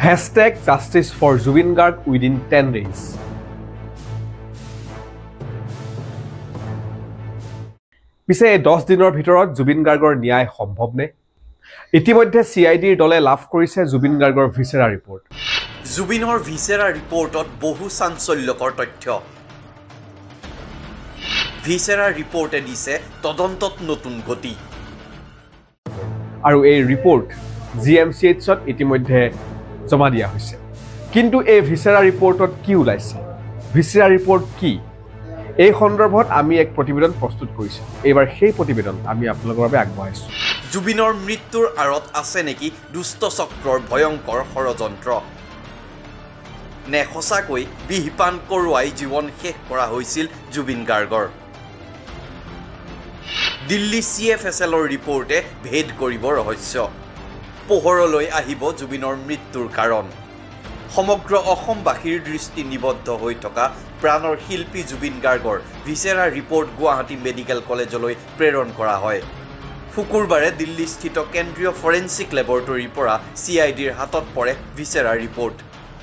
#Justice for Zubin Garg within 10 days. পিছে 10 দিনৰ ভিতৰত জুবিন গাৰ্গৰ ন্যায় সম্ভৱনে? ইতিমধ্যে CIDৰ দলে লাভ কৰিছে জুবিন গাৰ্গৰ ভিসেৰা ৰিপৰ্ট। জুবিনৰ ভিসেৰা ৰিপৰ্টত বহু চাঞ্চল্যকৰ তথ্য। ভিসেৰা ৰিপৰ্টে দিছে তদন্তত নতুন গতি। আৰু এই ৰিপৰ্ট GMCHত ইতিমধ্যে জমা দিয়া হৈছে। কিন্তু এই ভিসেৰা ৰিপৰ্টত কি ওলাইছে? ভিসেৰা ৰিপৰ্ট কি? এই সন্দৰ্ভত আমি এক প্ৰতিবেদন প্ৰস্তুত কৰিছো। এইবাৰ সেই প্ৰতিবেদন আমি আপোনালোকৰ বাবে আগবঢ়াইছো। জুবিনৰ মৃত্যুৰ আঁৰত আছে নেকি দুষ্ট চক্ৰৰ ভয়ংকৰ ষড়যন্ত্ৰ? নে সঁচাকৈ বিহপান কৰোৱাই জীৱন শেষ কৰা হৈছিল জুবিন গাৰ্গৰ? দিল্লী CFSLৰ ৰিপৰ্টে ভেদ কৰিব ৰহস্য। পোহৰলৈ আহিব জুবিনৰ মৃত্যুৰ কাৰণ। সমগ্ৰ অসমবাসীৰ দৃষ্টি নিবদ্ধ হৈ থকা প্ৰাণৰ শিল্পী জুবিন গাৰ্গৰ ভিসেৰা ৰিপৰ্ট গুৱাহাটী মেডিকেল কলেজলৈ প্ৰেৰণ কৰা হয়। শুকুৰবাৰে দিল্লীস্থিত কেন্দ্ৰীয় ফৰেনচিক লেবৰেটৰীৰ পৰা CIDৰ হাতত পৰে ভিসেৰা ৰিপৰ্ট।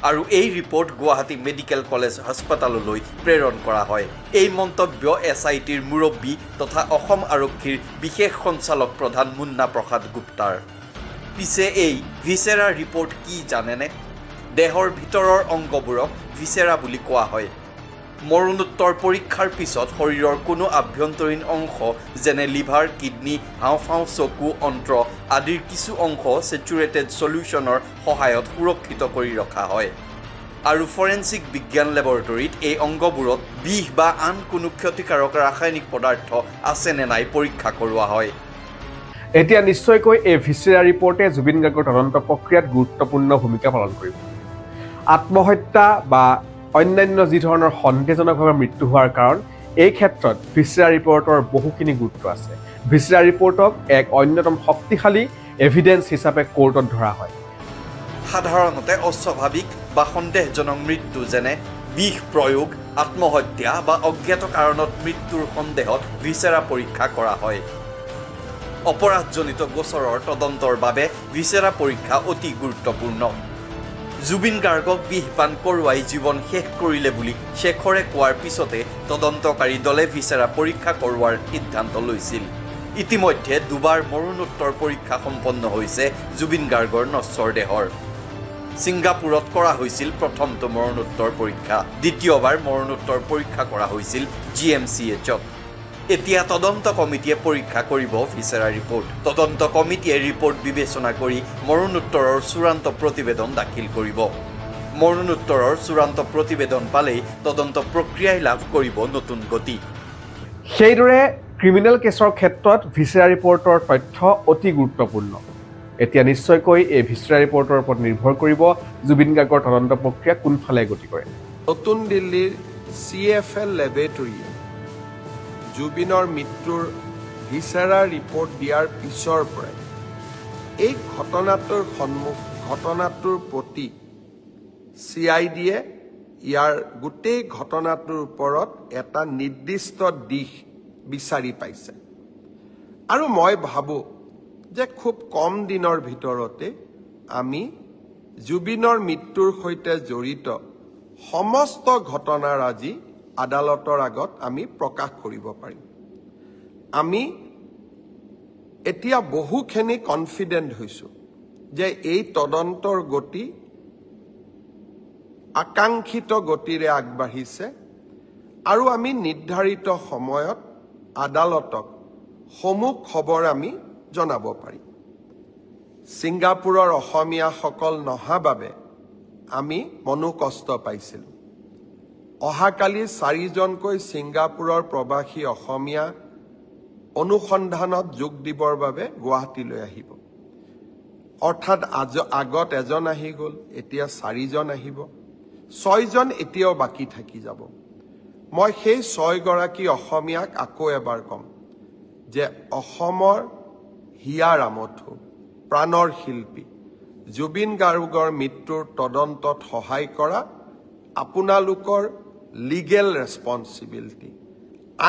আৰু এই ৰিপৰ্ট গুৱাহাটী মেডিকেল কলেজ হাস্পতাললৈ প্ৰেৰণ কৰা হয়। এই মন্তব্য SITৰ মুৰব্বী তথা অসম আৰক্ষীৰ বিশেষ সঞ্চালক প্ৰধান মুন্না প্ৰসাদ গুপ্তাৰ। পিছে এই ভিসেৰা ৰিপৰ্ট কি জানেনে? দেহৰ ভিতৰৰ অংগবোৰক ভিসেৰা বুলি কোৱা হয়। মৰণোত্তৰ পৰীক্ষাৰ পিছত শৰীৰৰ কোনো আভ্যন্তৰীণ অংশ যেনে লিভাৰ, কিডনী, হাওঁফাওঁ, চকু, অন্ত্ৰ আদিৰ কিছু অংশ চেচুৰেটেড সলিউশ্যনৰ সহায়ত সুৰক্ষিত কৰি ৰখা হয়। আৰু ফৰেনচিক বিজ্ঞান লেবৰেটৰীত এই অংগবোৰত বিষ বা আন কোনো ক্ষতিকাৰক ৰাসায়নিক পদাৰ্থ আছে নে নাই পৰীক্ষা কৰোৱা হয়। এতিয়া নিশ্চয়কৈ এই ভিসেৰা ৰিপৰ্টে জুবিন গাৰ্গৰ তদন্ত প্ৰক্ৰিয়াত গুৰুত্বপূৰ্ণ ভূমিকা পালন কৰিব। আত্মহত্যা বা অন্যান্য যি ধৰণৰ সন্দেহজনকভাৱে মৃত্যু হোৱাৰ কাৰণ এই ক্ষেত্ৰত ভিসেৰা ৰিপৰ্টৰ বহুখিনি গুৰুত্ব আছে। ভিসেৰা ৰিপৰ্টক এক অন্যতম শক্তিশালী এভিডেন্স হিচাপে কোৰ্টত ধৰা হয়। সাধাৰণতে অস্বাভাৱিক বা সন্দেহজনক মৃত্যু যেনে বিষ প্ৰয়োগ, আত্মহত্যা বা অজ্ঞাত কাৰণত মৃত্যুৰ সন্দেহত ভিসেৰা পৰীক্ষা কৰা হয়। অপৰাধজনিত গোচৰৰ তদন্তৰ বাবে ভিসেৰা পৰীক্ষা অতি গুৰুত্বপূৰ্ণ। জুবিন গাৰ্গক বিহপান কৰোৱাই জীৱন শেষ কৰিলে বুলি শেখৰে কোৱাৰ পিছতে তদন্তকাৰী দলে ভিসেৰা পৰীক্ষা কৰোৱাৰ সিদ্ধান্ত লৈছিল। ইতিমধ্যে দুবাৰ মৰণোত্তৰ পৰীক্ষা সম্পন্ন হৈছে জুবিন গাৰ্গৰ নশ্বৰ দেহৰ। ছিংগাপুৰত কৰা হৈছিল প্ৰথমটো মৰণোত্তৰ পৰীক্ষা। দ্বিতীয়বাৰ মৰণোত্তৰ পৰীক্ষা কৰা হৈছিল GMCHত। এতিয়া তদন্ত কমিটিয়ে পৰীক্ষা কৰিব ভিসেৰা ৰিপৰ্ট। তদন্ত কমিটিয়ে ৰিপৰ্ট বিবেচনা কৰি মৰণোত্তৰৰ চূড়ান্ত প্ৰতিবেদন দাখিল কৰিব। মৰণোত্তৰৰ চূড়ান্ত প্ৰতিবেদন পালেই তদন্ত প্ৰক্ৰিয়াই লাভ কৰিব নতুন গতি। সেইদৰে ক্ৰিমিনেল কেছৰ ক্ষেত্ৰত ভিসেৰা ৰিপৰ্টৰ তথ্য অতি গুৰুত্বপূৰ্ণ। এতিয়া নিশ্চয়কৈ এই ভিসেৰা ৰিপৰ্টৰ ওপৰত নিৰ্ভৰ কৰিব জুবিন গাৰ্গৰ তদন্ত প্ৰক্ৰিয়া কোনফালে গতি কৰে। নতুন দিল্লীৰ CFL লেবৰেটৰীয়ে জুবিনৰ মৃত্যুৰ ভিসেৰা ৰিপৰ্ট দিয়াৰ পিছৰ পৰাই এই ঘটনাটোৰ প্ৰতি CIDয়ে ইয়াৰ গোটেই ঘটনাটোৰ ওপৰত এটা নিৰ্দিষ্ট দিশ বিচাৰি পাইছে। আৰু মই ভাবোঁ যে খুব কম দিনৰ ভিতৰতে আমি জুবিনৰ মৃত্যুৰ সৈতে জড়িত সমস্ত ঘটনাৰাজি আদালতৰ আগত আমি প্ৰকাশ কৰিব পাৰিম। আমি এতিয়া বহুখিনি কনফিডেণ্ট হৈছোঁ যে এই তদন্তৰ গতি আকাংক্ষিত গতিৰে আগবাঢ়িছে আৰু আমি নিৰ্ধাৰিত সময়ত আদালতক সমূহ খবৰ আমি জনাব পাৰিম। ছিংগাপুৰৰ অসমীয়াসকল নহা বাবে আমি মনোকষ্ট পাইছিলোঁ। অহাকালি 4জনকৈ ছিংগাপুৰৰ প্ৰৱাসী অসমীয়া অনুসন্ধানত যোগ দিবৰ বাবে গুৱাহাটীলৈ আহিব। অৰ্থাৎ আগত এজন আহি গ'ল, এতিয়া 4জন আহিব, 6জন এতিয়াও বাকী থাকি যাব। মই সেই 6গৰাকী অসমীয়াক আকৌ এবাৰ ক'ম যে অসমৰ হিয়া ৰামথু প্ৰাণৰ শিল্পী জুবিন গাৰ্গৰ মৃত্যুৰ তদন্তত সহায় কৰা আপোনালোকৰ লিগেল ৰেছপন্সিবিলিটি,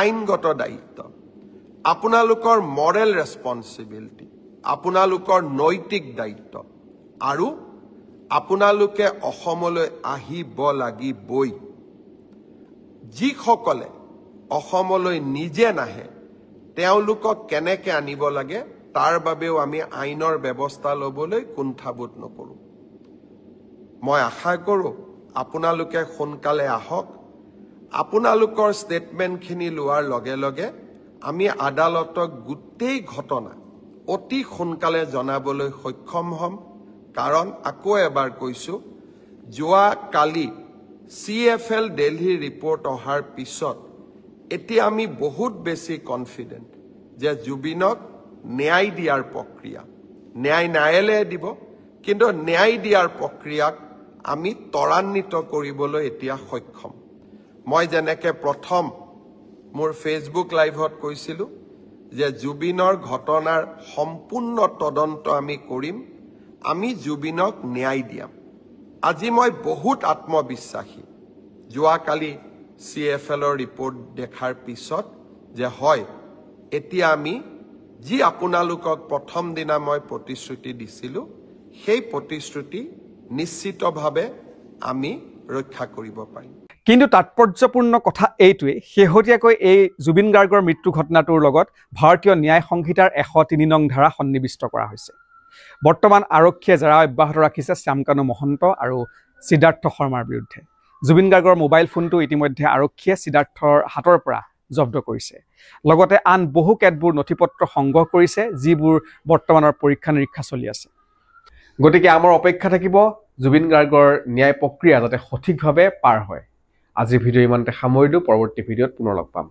আইনগত দায়িত্ব, আপোনালোকৰ মৰেল ৰেছপন্সিবিলিটি, আপোনালোকৰ নৈতিক দায়িত্ব আৰু আপোনালোকে অসমলৈ আহিব লাগিবই। যিসকলে অসমলৈ নিজে নাহে তেওঁলোকক কেনেকৈ আনিব লাগে তাৰ বাবেও আমি আইনৰ ব্যৱস্থা ল'বলৈ কুণ্ঠাবোধ নকৰোঁ। মই আশা কৰোঁ আপোনালোকে সোনকালে আহক। আপোনালোকৰ ষ্টেটমেণ্টখিনি লোৱাৰ লগে লগে আমি আদালতক গোটেই ঘটনা অতি সোনকালে জনাবলৈ সক্ষম হ'ম। কাৰণ আকৌ এবাৰ কৈছোঁ, যোৱা কালি CFL দিল্লী ৰিপৰ্ট অহাৰ পিছত এতিয়া আমি বহুত বেছি কনফিডেণ্ট যে জুবিনক ন্যায় দিয়াৰ প্ৰক্ৰিয়া, ন্যায় ন্যায়ালয়ে দিব, কিন্তু ন্যায় দিয়াৰ প্ৰক্ৰিয়াক আমি ত্বৰান্বিত কৰিবলৈ এতিয়া সক্ষম। মই যেনেকৈ প্ৰথম মোৰ ফেচবুক লাইভত কৈছিলোঁ যে জুবিনৰ ঘটনাৰ সম্পূৰ্ণ তদন্ত আমি কৰিম, আমি জুবিনক ন্যায় দিয়াম। আজি মই বহুত আত্মবিশ্বাসী যোৱাকালি CFLৰ ৰিপৰ্ট দেখাৰ পিছত যে হয়, এতিয়া আমি যি আপোনালোকক প্ৰথম দিনা মই প্ৰতিশ্ৰুতি দিছিলোঁ সেই প্ৰতিশ্ৰুতি নিশ্চিতভাৱে আমি ৰক্ষা কৰিব পাৰিম। কিন্তু তাৎপৰ্যপূৰ্ণ কথা এইটোৱেই, শেহতীয়াকৈ এই জুবিন গাৰ্গৰ মৃত্যু ঘটনাটোৰ লগত ভাৰতীয় ন্যায় সংহিতাৰ 103 নং ধাৰা সন্নিৱিষ্ট কৰা হৈছে। বৰ্তমান আৰক্ষীয়ে জেৰা অব্যাহত ৰাখিছে শ্যামকানু মহন্ত আৰু সিদ্ধাৰ্থ শৰ্মাৰ বিৰুদ্ধে। জুবিন গাৰ্গৰ মোবাইল ফোনটো ইতিমধ্যে আৰক্ষীয়ে সিদ্ধাৰ্থৰ হাতৰ পৰা জব্দ কৰিছে। লগতে আন বহু কেতবোৰ নথিপত্ৰ সংগ্ৰহ কৰিছে, যিবোৰ বৰ্তমানৰ পৰীক্ষা নিৰীক্ষা চলি আছে। গতিকে আমাৰ অপেক্ষা থাকিব জুবিন গাৰ্গৰ ন্যায় প্ৰক্ৰিয়া যাতে সঠিকভাৱে পাৰ হয়। আজিৰ ভিডিঅ' ইমানতে সামৰিলোঁ। পৰৱৰ্তী ভিডিঅ'ত পুনৰ লগ পাম।